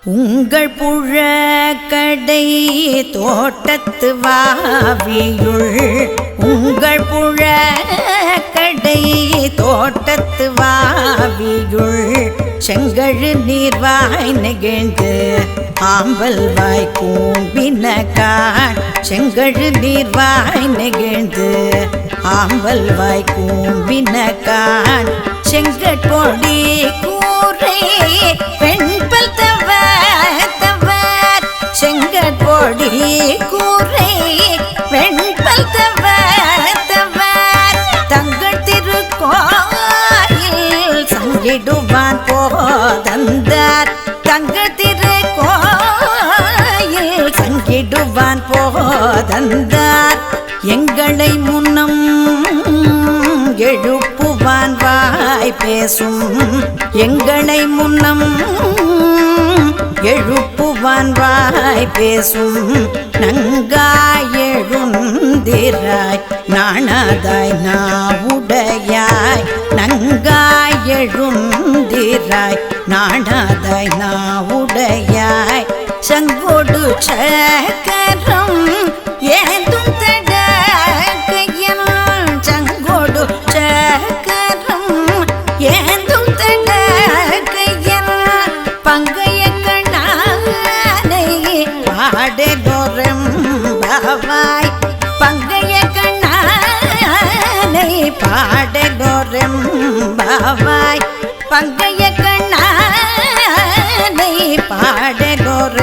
உங்கள் புழக்கடை தோட்டத்து வாவியுள் உங்கள் புழக்கடை தோட்டத்து வாவியுள் செங்கழு நீர்வாய் நெகிழ்ந்து ஆம்பல் வாய் கூம்பினகான் செங்கழு நீர்வாய் நெகிழ்ந்து ஆம்பல் வாய் கூம்பினகான் செங்கட்பொடி கூரை பெண்பல் தவர் செங்கட்பொடி கூரை பெண்பல் தவர் தங்கள் திருக்கோயில் சங்கிடுவான் போதந்தார் தங்கள் திருக்கோயில் சங்கிடுவான் போதந்தார் எங்களை முன்னம் எழுப்புவான் வாய் பேசும் எங்களை முன்னம் எழுப்புவான் வாய் பேசும் நங்காய் எழுந்திராய் நாணாதாய் நாவுடையாய் நங்காய் எழுந்திராய் நாணாதாய் நாவுடையாய் சங்கொடு சக்கரம் ஏதும் தடக்கையல் சங்கொடு சக்கரம் ஏதும் தடக்கையல் பங்கைய கண்ணானை பாடலோரெம்பாவாய் பங்கைய கண்ணானை பாடலோரெம்பாவாய் பங்கைய கண்ணானை பாடலோரெம்பாவாய்